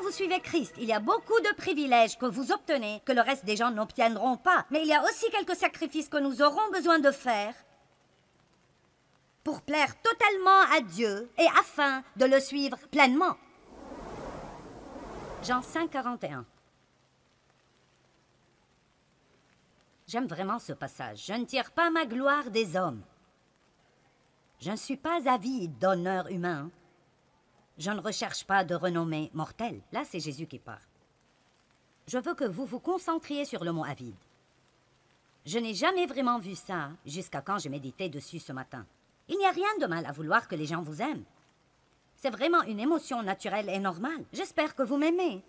vous suivez Christ, il y a beaucoup de privilèges que vous obtenez que le reste des gens n'obtiendront pas. Mais il y a aussi quelques sacrifices que nous aurons besoin de faire pour plaire totalement à Dieu et afin de le suivre pleinement. Jean 5, 41. J'aime vraiment ce passage. Je ne tire pas ma gloire des hommes. Je ne suis pas avide d'honneur humain. Je ne recherche pas de renommée mortelle. Là, c'est Jésus qui parle. Je veux que vous vous concentriez sur le mot avide. Je n'ai jamais vraiment vu ça jusqu'à quand j'ai médité dessus ce matin. Il n'y a rien de mal à vouloir que les gens vous aiment. C'est vraiment une émotion naturelle et normale. J'espère que vous m'aimez.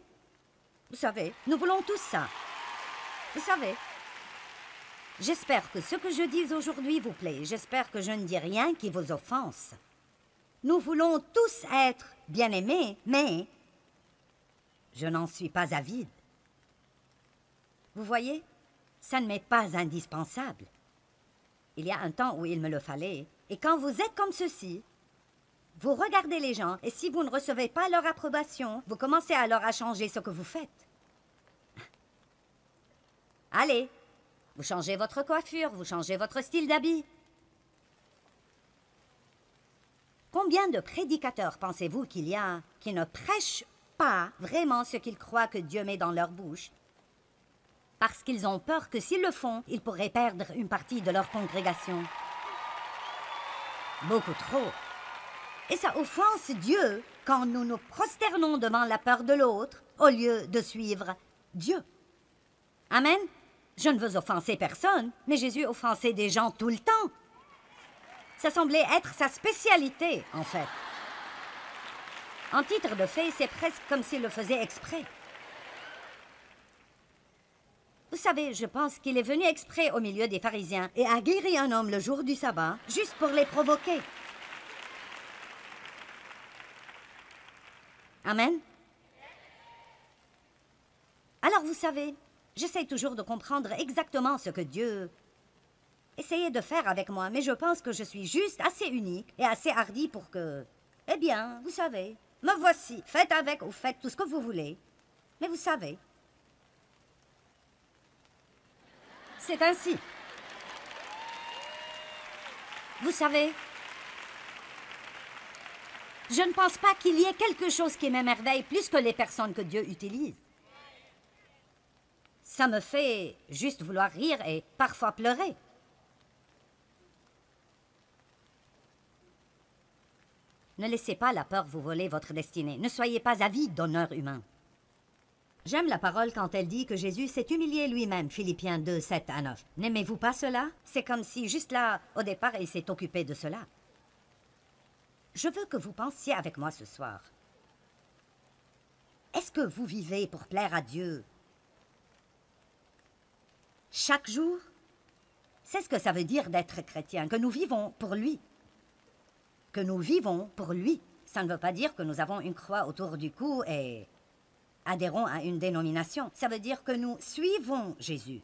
Vous savez, nous voulons tous ça. Vous savez. J'espère que ce que je dis aujourd'hui vous plaît. J'espère que je ne dis rien qui vous offense. Nous voulons tous être bien-aimés, mais je n'en suis pas avide. Vous voyez, ça ne m'est pas indispensable. Il y a un temps où il me le fallait. Et quand vous êtes comme ceci, vous regardez les gens et si vous ne recevez pas leur approbation, vous commencez alors à changer ce que vous faites. Allez, vous changez votre coiffure, vous changez votre style d'habit. Combien de prédicateurs pensez-vous qu'il y a qui ne prêchent pas vraiment ce qu'ils croient que Dieu met dans leur bouche parce qu'ils ont peur que s'ils le font, ils pourraient perdre une partie de leur congrégation? Beaucoup trop. Et ça offense Dieu quand nous nous prosternons devant la peur de l'autre au lieu de suivre Dieu. Amen. Je ne veux offenser personne, mais Jésus offensait des gens tout le temps. Ça semblait être sa spécialité, en fait. En titre de fait, c'est presque comme s'il le faisait exprès. Vous savez, je pense qu'il est venu exprès au milieu des pharisiens et a guéri un homme le jour du sabbat, juste pour les provoquer. Amen. Alors, vous savez, j'essaie toujours de comprendre exactement ce que Dieu essayait de faire avec moi, mais je pense que je suis juste assez unique et assez hardi pour que... Eh bien, vous savez, me voici. Faites avec ou faites tout ce que vous voulez. Mais vous savez, c'est ainsi. Vous savez, je ne pense pas qu'il y ait quelque chose qui m'émerveille plus que les personnes que Dieu utilise. Ça me fait juste vouloir rire et parfois pleurer. Ne laissez pas la peur vous voler votre destinée. Ne soyez pas avide d'honneur humain. J'aime la parole quand elle dit que Jésus s'est humilié lui-même, Philippiens 2, 7 à 9. N'aimez-vous pas cela? C'est comme si, juste là, au départ, il s'est occupé de cela. Je veux que vous pensiez avec moi ce soir. Est-ce que vous vivez pour plaire à Dieu chaque jour? C'est ce que ça veut dire d'être chrétien, que nous vivons pour lui. Que nous vivons pour lui. Ça ne veut pas dire que nous avons une croix autour du cou et adhérons à une dénomination. Ça veut dire que nous suivons Jésus.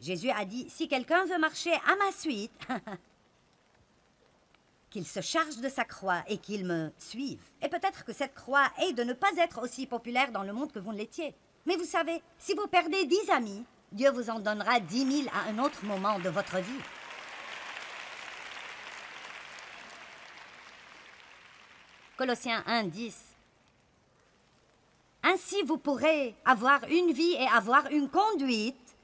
Jésus a dit, si quelqu'un veut marcher à ma suite, qu'il se charge de sa croix et qu'il me suive. Et peut-être que cette croix est de ne pas être aussi populaire dans le monde que vous ne l'étiez. Mais vous savez, si vous perdez 10 amis, Dieu vous en donnera 10 000 à un autre moment de votre vie. Colossiens 1, 10. Ainsi vous pourrez avoir une vie et avoir une conduite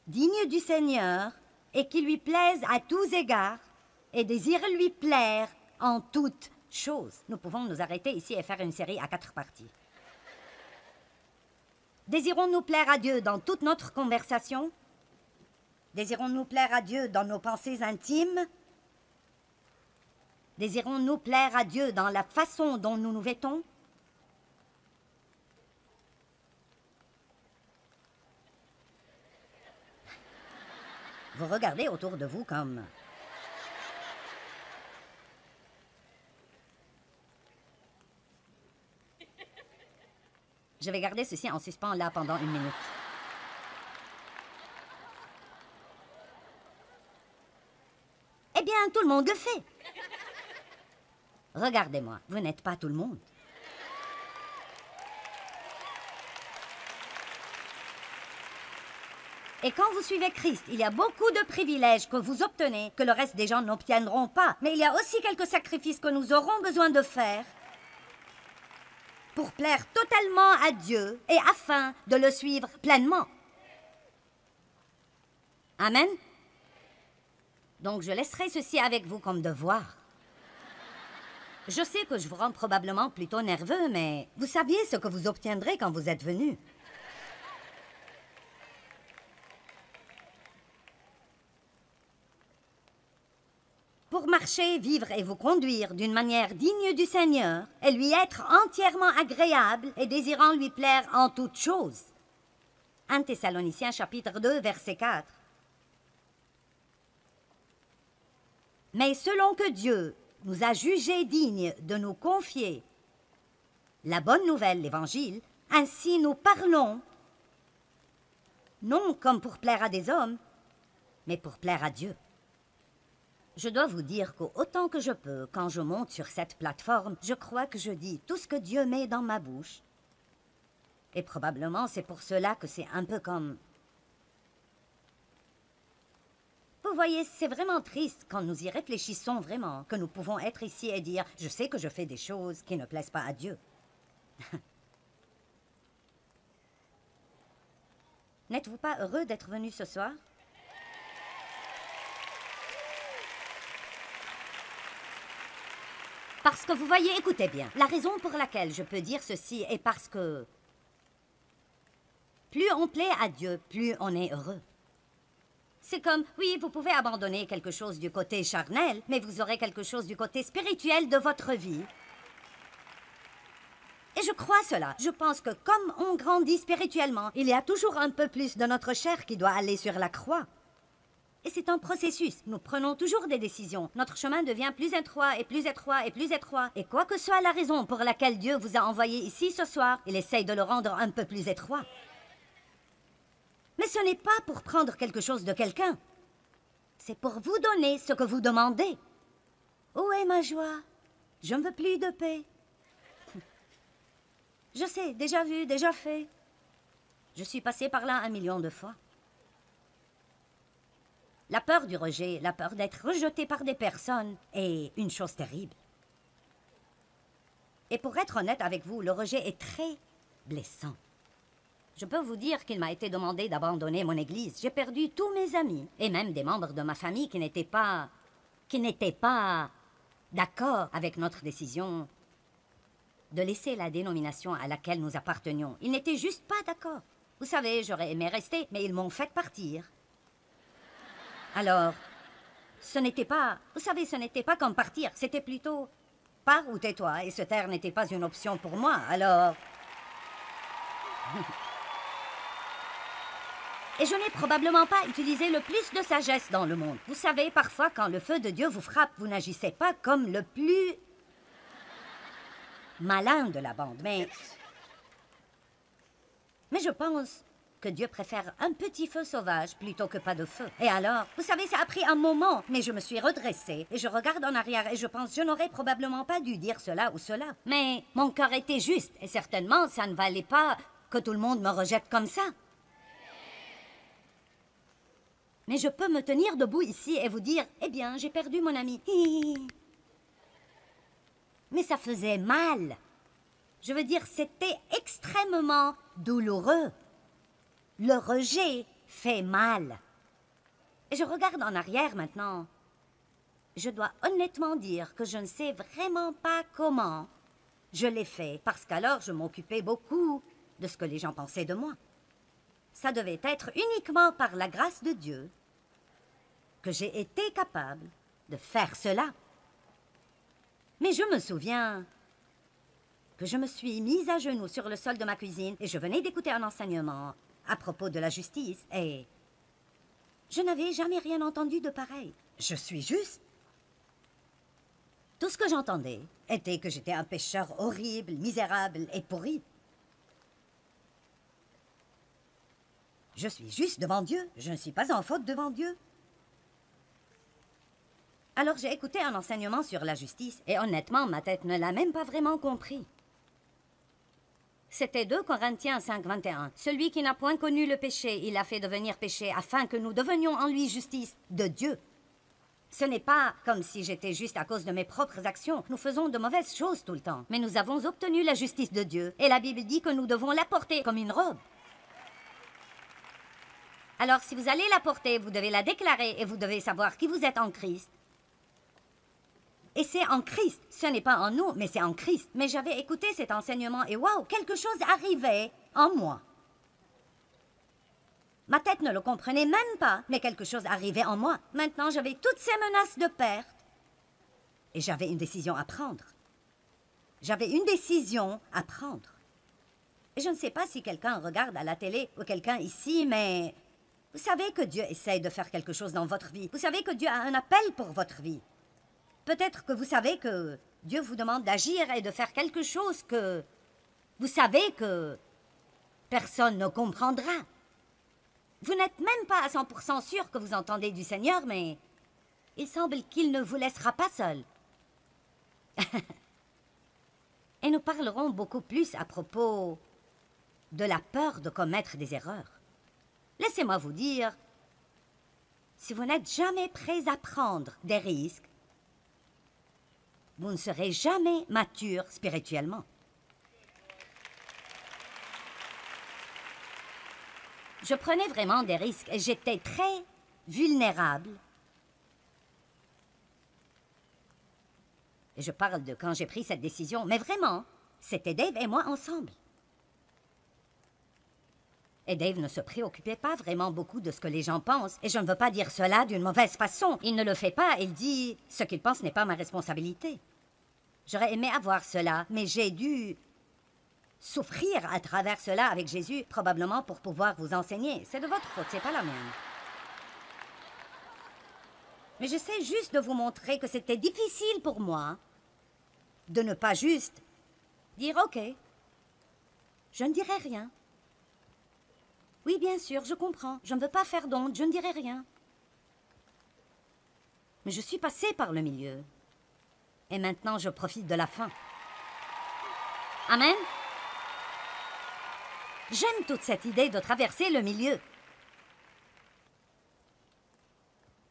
digne du Seigneur et qui lui plaise à tous égards et désire lui plaire en toutes choses. Nous pouvons nous arrêter ici et faire une série à 4 parties. Désirons-nous plaire à Dieu dans toute notre conversation? Désirons-nous plaire à Dieu dans nos pensées intimes? Désirons-nous plaire à Dieu dans la façon dont nous nous vêtons? Vous regardez autour de vous comme... Je vais garder ceci en suspens là pendant 1 minute. Eh bien, tout le monde le fait. Regardez-moi, vous n'êtes pas tout le monde. Et quand vous suivez Christ, il y a beaucoup de privilèges que vous obtenez que le reste des gens n'obtiendront pas. Mais il y a aussi quelques sacrifices que nous aurons besoin de faire pour plaire totalement à Dieu et afin de le suivre pleinement. Amen. Donc je laisserai ceci avec vous comme devoir. Je sais que je vous rends probablement plutôt nerveux, mais vous saviez ce que vous obtiendrez quand vous êtes venu. Pour marcher, vivre et vous conduire d'une manière digne du Seigneur, et lui être entièrement agréable et désirant lui plaire en toutes choses. 1 Thessaloniciens chapitre 2, verset 4. Mais selon que Dieu nous a jugés dignes de nous confier la bonne nouvelle, l'Évangile, ainsi nous parlons, non comme pour plaire à des hommes, mais pour plaire à Dieu. Je dois vous dire qu'autant que je peux, quand je monte sur cette plateforme, je crois que je dis tout ce que Dieu met dans ma bouche. Et probablement c'est pour cela que c'est un peu comme... Vous voyez, c'est vraiment triste quand nous y réfléchissons vraiment, que nous pouvons être ici et dire « Je sais que je fais des choses qui ne plaisent pas à Dieu. » N'êtes-vous pas heureux d'être venu ce soir? Parce que vous voyez, écoutez bien, la raison pour laquelle je peux dire ceci est parce que plus on plaît à Dieu, plus on est heureux. C'est comme, oui, vous pouvez abandonner quelque chose du côté charnel, mais vous aurez quelque chose du côté spirituel de votre vie. Et je crois cela. Je pense que comme on grandit spirituellement, il y a toujours un peu plus de notre chair qui doit aller sur la croix. Et c'est un processus. Nous prenons toujours des décisions. Notre chemin devient plus étroit et plus étroit et plus étroit. Et quoi que soit la raison pour laquelle Dieu vous a envoyé ici ce soir, il essaye de le rendre un peu plus étroit. Mais ce n'est pas pour prendre quelque chose de quelqu'un. C'est pour vous donner ce que vous demandez. Où est ma joie? Je ne veux plus de paix. Je sais, déjà vu, déjà fait. Je suis passé par là 1 million de fois. La peur du rejet, la peur d'être rejeté par des personnes est une chose terrible. Et pour être honnête avec vous, le rejet est très blessant. Je peux vous dire qu'il m'a été demandé d'abandonner mon église. J'ai perdu tous mes amis et même des membres de ma famille qui n'étaient pas d'accord avec notre décision de laisser la dénomination à laquelle nous appartenions. Ils n'étaient juste pas d'accord. Vous savez, j'aurais aimé rester, mais ils m'ont fait partir. Alors, ce n'était pas comme partir, c'était plutôt pars ou tais-toi, et se taire n'était pas une option pour moi, alors... Et je n'ai probablement pas utilisé le plus de sagesse dans le monde. Vous savez, parfois, quand le feu de Dieu vous frappe, vous n'agissez pas comme le plus malin de la bande, mais je pense que Dieu préfère un petit feu sauvage plutôt que pas de feu. Et alors, vous savez, ça a pris un moment, mais je me suis redressée et je regarde en arrière et je pense, je n'aurais probablement pas dû dire cela ou cela. Mais mon cœur était juste et certainement, ça ne valait pas que tout le monde me rejette comme ça. Mais je peux me tenir debout ici et vous dire, eh bien, j'ai perdu mon ami. Mais ça faisait mal. Je veux dire, c'était extrêmement douloureux. Le rejet fait mal. Et je regarde en arrière maintenant. Je dois honnêtement dire que je ne sais vraiment pas comment je l'ai fait, parce qu'alors je m'occupais beaucoup de ce que les gens pensaient de moi. Ça devait être uniquement par la grâce de Dieu que j'ai été capable de faire cela. Mais je me souviens que je me suis mise à genoux sur le sol de ma cuisine et je venais d'écouter un enseignement à propos de la justice et je n'avais jamais rien entendu de pareil. Je suis juste. Tout ce que j'entendais était que j'étais un pécheur horrible, misérable et pourri. Je suis juste devant Dieu. Je ne suis pas en faute devant Dieu. Alors j'ai écouté un enseignement sur la justice et honnêtement, ma tête ne l'a même pas vraiment compris. C'était 2 Corinthiens 5, 21. Celui qui n'a point connu le péché, il l'a fait devenir péché, afin que nous devenions en lui justice de Dieu. Ce n'est pas comme si j'étais juste à cause de mes propres actions. Nous faisons de mauvaises choses tout le temps. Mais nous avons obtenu la justice de Dieu. Et la Bible dit que nous devons la porter comme une robe. Alors, si vous allez la porter, vous devez la déclarer et vous devez savoir qui vous êtes en Christ. Et c'est en Christ. Ce n'est pas en nous, mais c'est en Christ. Mais j'avais écouté cet enseignement et waouh, quelque chose arrivait en moi. Ma tête ne le comprenait même pas, mais quelque chose arrivait en moi. Maintenant, j'avais toutes ces menaces de perte. Et j'avais une décision à prendre. J'avais une décision à prendre. Et je ne sais pas si quelqu'un regarde à la télé ou quelqu'un ici, mais vous savez que Dieu essaie de faire quelque chose dans votre vie. Vous savez que Dieu a un appel pour votre vie. Peut-être que vous savez que Dieu vous demande d'agir et de faire quelque chose que vous savez que personne ne comprendra. Vous n'êtes même pas à 100% sûr que vous entendez du Seigneur, mais il semble qu'il ne vous laissera pas seul. Et nous parlerons beaucoup plus à propos de la peur de commettre des erreurs. Laissez-moi vous dire, si vous n'êtes jamais prêts à prendre des risques, vous ne serez jamais mature spirituellement. Je prenais vraiment des risques et j'étais très vulnérable. Et je parle de quand j'ai pris cette décision, mais vraiment, c'était Dave et moi ensemble. Et Dave ne se préoccupait pas vraiment beaucoup de ce que les gens pensent, et je ne veux pas dire cela d'une mauvaise façon. Il ne le fait pas, il dit « ce qu'il pense n'est pas ma responsabilité ». J'aurais aimé avoir cela, mais j'ai dû souffrir à travers cela avec Jésus, probablement pour pouvoir vous enseigner. C'est de votre faute, c'est pas la mienne. Mais j'essaie juste de vous montrer que c'était difficile pour moi de ne pas juste dire « Ok, je ne dirai rien. Oui, bien sûr, je comprends. Je ne veux pas faire d'honte, je ne dirai rien. » Mais je suis passée par le milieu. Et maintenant, je profite de la fin. Amen. J'aime toute cette idée de traverser le milieu.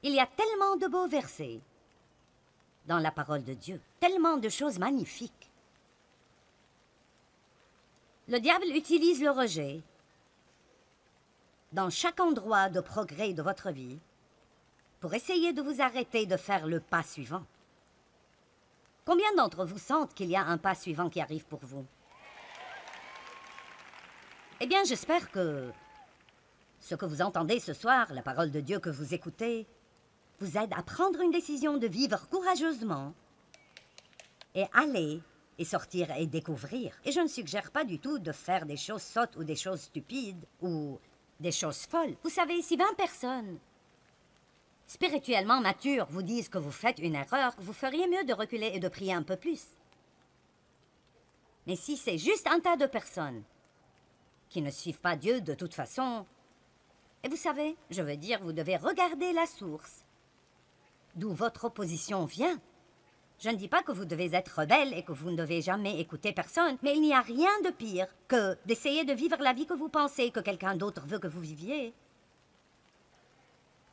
Il y a tellement de beaux versets dans la parole de Dieu, tellement de choses magnifiques. Le diable utilise le rejet dans chaque endroit de progrès de votre vie pour essayer de vous arrêter de faire le pas suivant. Combien d'entre vous sentent qu'il y a un pas suivant qui arrive pour vous? Eh bien, j'espère que ce que vous entendez ce soir, la parole de Dieu que vous écoutez, vous aide à prendre une décision de vivre courageusement et aller et sortir et découvrir. Et je ne suggère pas du tout de faire des choses sottes ou des choses stupides ou des choses folles. Vous savez, si 20 personnes spirituellement matures vous disent que vous faites une erreur, vous feriez mieux de reculer et de prier un peu plus. Mais si c'est juste un tas de personnes qui ne suivent pas Dieu de toute façon, et vous savez, je veux dire, vous devez regarder la source d'où votre opposition vient. Je ne dis pas que vous devez être rebelle et que vous ne devez jamais écouter personne, mais il n'y a rien de pire que d'essayer de vivre la vie que vous pensez que quelqu'un d'autre veut que vous viviez.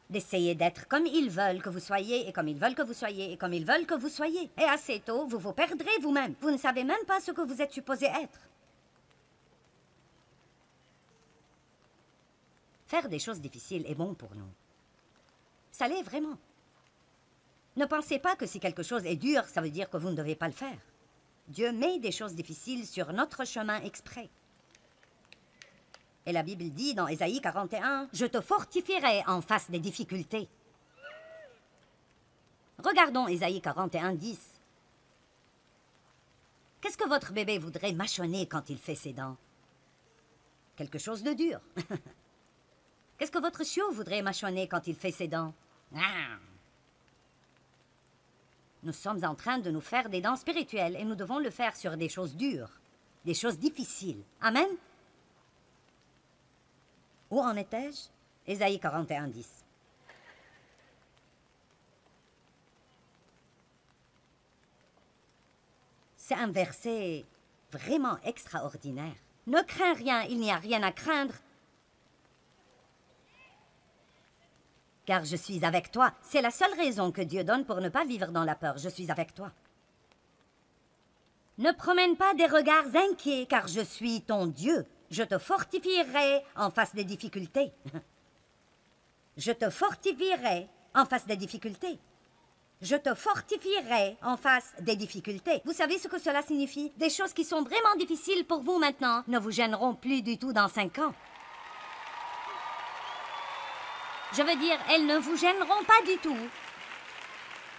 D'essayer d'être comme ils veulent que vous soyez, et comme ils veulent que vous soyez, et comme ils veulent que vous soyez. Et assez tôt, vous vous perdrez vous-même. Vous ne savez même pas ce que vous êtes supposé être. Faire des choses difficiles est bon pour nous. Ça l'est vraiment. Ne pensez pas que si quelque chose est dur, ça veut dire que vous ne devez pas le faire. Dieu met des choses difficiles sur notre chemin exprès. Et la Bible dit dans Ésaïe 41, « Je te fortifierai en face des difficultés. » Regardons Ésaïe 41, 10. Qu'est-ce que votre bébé voudrait mâchonner quand il fait ses dents? Quelque chose de dur. Qu'est-ce que votre chiot voudrait mâchonner quand il fait ses dents? Ah. Nous sommes en train de nous faire des dents spirituelles et nous devons le faire sur des choses dures, des choses difficiles. Amen? Où en étais-je? Ésaïe 41, 10. C'est un verset vraiment extraordinaire. Ne crains rien, il n'y a rien à craindre. Car je suis avec toi. C'est la seule raison que Dieu donne pour ne pas vivre dans la peur. Je suis avec toi. Ne promène pas des regards inquiets, car je suis ton Dieu. Je te fortifierai en face des difficultés. Je te fortifierai en face des difficultés. Je te fortifierai en face des difficultés. Vous savez ce que cela signifie? Des choses qui sont vraiment difficiles pour vous maintenant ne vous gêneront plus du tout dans 5 ans. Je veux dire, elles ne vous gêneront pas du tout.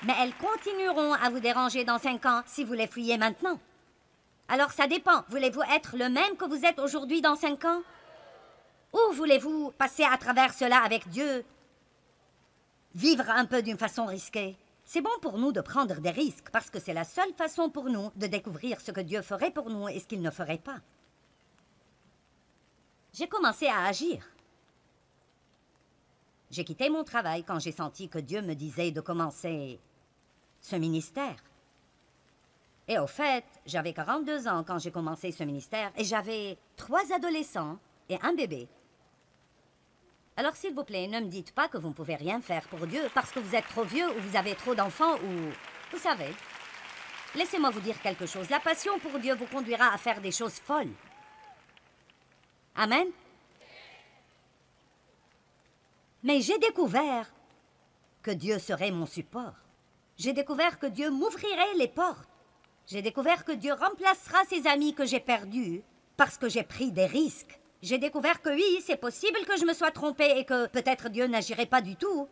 Mais elles continueront à vous déranger dans 5 ans si vous les fuyez maintenant. Alors ça dépend. Voulez-vous être le même que vous êtes aujourd'hui dans 5 ans? Ou voulez-vous passer à travers cela avec Dieu? Vivre un peu d'une façon risquée. C'est bon pour nous de prendre des risques parce que c'est la seule façon pour nous de découvrir ce que Dieu ferait pour nous et ce qu'il ne ferait pas. J'ai commencé à agir. J'ai quitté mon travail quand j'ai senti que Dieu me disait de commencer ce ministère. Et au fait, j'avais 42 ans quand j'ai commencé ce ministère et j'avais 3 adolescents et un bébé. Alors s'il vous plaît, ne me dites pas que vous ne pouvez rien faire pour Dieu parce que vous êtes trop vieux ou vous avez trop d'enfants ou... Vous savez, laissez-moi vous dire quelque chose. La passion pour Dieu vous conduira à faire des choses folles. Amen. Mais j'ai découvert que Dieu serait mon support. J'ai découvert que Dieu m'ouvrirait les portes. J'ai découvert que Dieu remplacera ces amis que j'ai perdus parce que j'ai pris des risques. J'ai découvert que oui, c'est possible que je me sois trompée et que peut-être Dieu n'agirait pas du tout.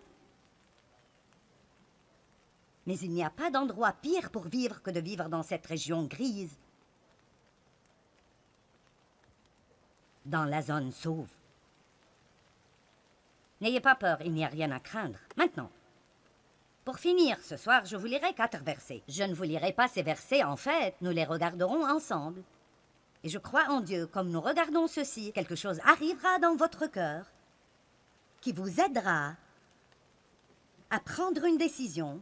Mais il n'y a pas d'endroit pire pour vivre que de vivre dans cette région grise, dans la zone sauve. N'ayez pas peur, il n'y a rien à craindre. Maintenant, pour finir, ce soir, je vous lirai 4 versets. Je ne vous lirai pas ces versets, en fait, nous les regarderons ensemble. Et je crois en Dieu, comme nous regardons ceci, quelque chose arrivera dans votre cœur qui vous aidera à prendre une décision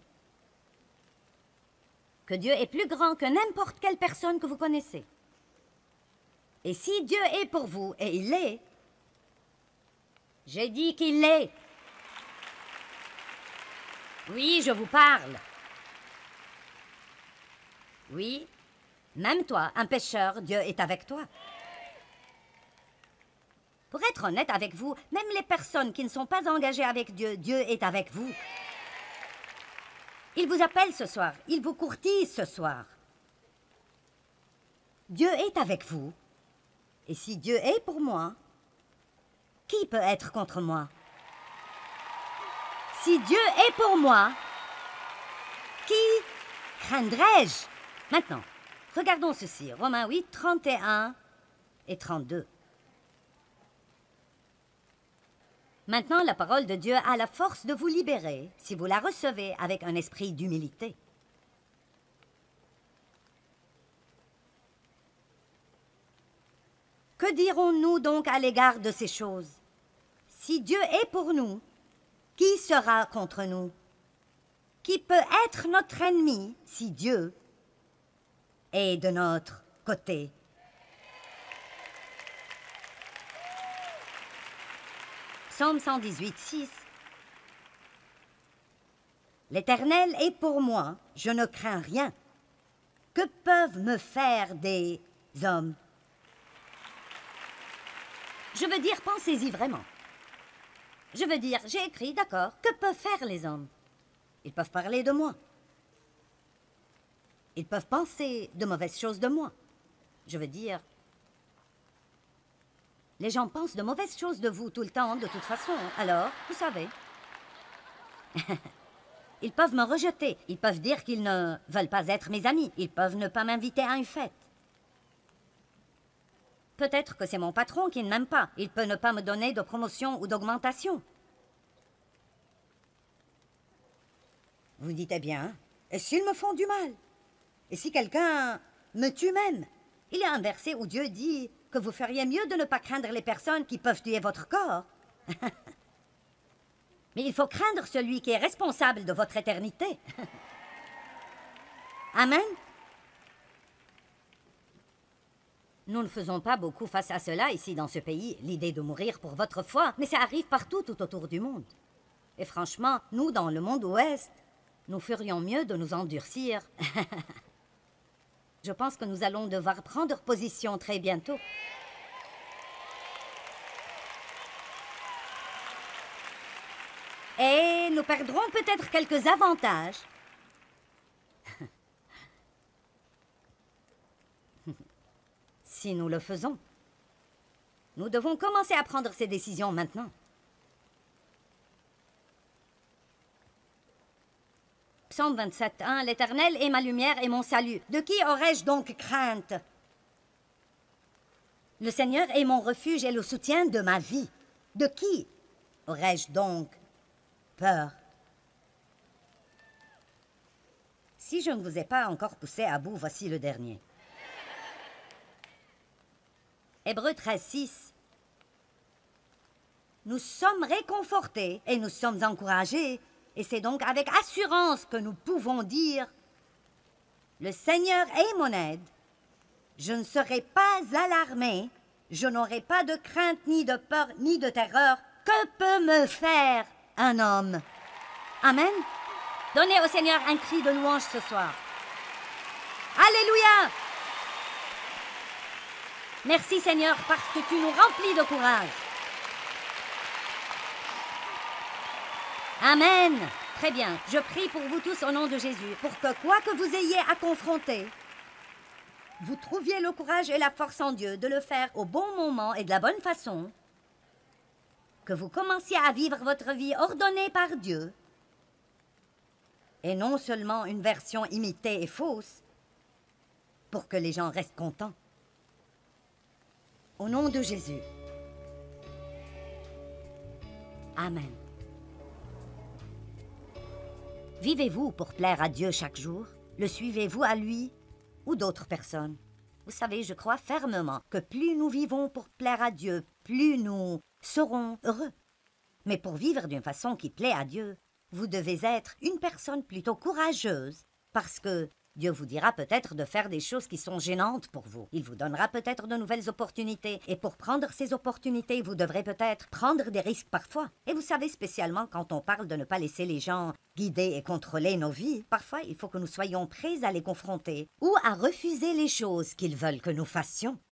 que Dieu est plus grand que n'importe quelle personne que vous connaissez. Et si Dieu est pour vous, et il l'est, j'ai dit qu'il l'est. Oui, je vous parle. Oui, même toi, un pécheur, Dieu est avec toi. Pour être honnête avec vous, même les personnes qui ne sont pas engagées avec Dieu, Dieu est avec vous. Il vous appelle ce soir, il vous courtise ce soir. Dieu est avec vous. Et si Dieu est pour moi, qui peut être contre moi? Si Dieu est pour moi, qui craindrais-je? Maintenant, regardons ceci. Romains 8, 31 et 32. Maintenant, la parole de Dieu a la force de vous libérer si vous la recevez avec un esprit d'humilité. Que dirons-nous donc à l'égard de ces choses? Si Dieu est pour nous, qui sera contre nous? Qui peut être notre ennemi si Dieu est de notre côté? Psaume 118, 6. L'Éternel est pour moi, je ne crains rien. Que peuvent me faire des hommes? Je veux dire, pensez-y vraiment. Je veux dire, j'ai écrit, d'accord, que peuvent faire les hommes? Ils peuvent parler de moi. Ils peuvent penser de mauvaises choses de moi. Je veux dire, les gens pensent de mauvaises choses de vous tout le temps, de toute façon. Alors, vous savez. Ils peuvent me rejeter. Ils peuvent dire qu'ils ne veulent pas être mes amis. Ils peuvent ne pas m'inviter à une fête. Peut-être que c'est mon patron qui ne m'aime pas. Il peut ne pas me donner de promotion ou d'augmentation. Vous dites, eh bien, et s'ils me font du mal? Et si quelqu'un me tue même? Il y a un verset où Dieu dit que vous feriez mieux de ne pas craindre les personnes qui peuvent tuer votre corps. Mais il faut craindre celui qui est responsable de votre éternité. Amen. Nous ne faisons pas beaucoup face à cela ici dans ce pays, l'idée de mourir pour votre foi, mais ça arrive partout tout autour du monde. Et franchement, nous, dans le monde ouest, nous ferions mieux de nous endurcir. Je pense que nous allons devoir prendre position très bientôt. Et nous perdrons peut-être quelques avantages. Si nous le faisons. Nous devons commencer à prendre ces décisions maintenant. Psaume 27:1, l'Éternel est ma lumière et mon salut. De qui aurais-je donc crainte? Le Seigneur est mon refuge et le soutien de ma vie. De qui aurais-je donc peur? Si je ne vous ai pas encore poussé à bout, voici le dernier. Hébreux 13:6. Nous sommes réconfortés et nous sommes encouragés, et c'est donc avec assurance que nous pouvons dire « Le Seigneur est mon aide, je ne serai pas alarmé, je n'aurai pas de crainte, ni de peur, ni de terreur. Que peut me faire un homme ?» Amen. Donnez au Seigneur un cri de louange ce soir. Alléluia! Merci Seigneur parce que tu nous remplis de courage. Amen. Très bien. Je prie pour vous tous au nom de Jésus, pour que quoi que vous ayez à confronter, vous trouviez le courage et la force en Dieu de le faire au bon moment et de la bonne façon, que vous commenciez à vivre votre vie ordonnée par Dieu, et non seulement une version imitée et fausse, pour que les gens restent contents. Au nom de Jésus. Amen. Vivez-vous pour plaire à Dieu chaque jour? Le suivez-vous à lui ou d'autres personnes? Vous savez, je crois fermement que plus nous vivons pour plaire à Dieu, plus nous serons heureux. Mais pour vivre d'une façon qui plaît à Dieu, vous devez être une personne plutôt courageuse, parce que Dieu vous dira peut-être de faire des choses qui sont gênantes pour vous. Il vous donnera peut-être de nouvelles opportunités. Et pour prendre ces opportunités, vous devrez peut-être prendre des risques parfois. Et vous savez, spécialement quand on parle de ne pas laisser les gens guider et contrôler nos vies, parfois il faut que nous soyons prêts à les confronter ou à refuser les choses qu'ils veulent que nous fassions.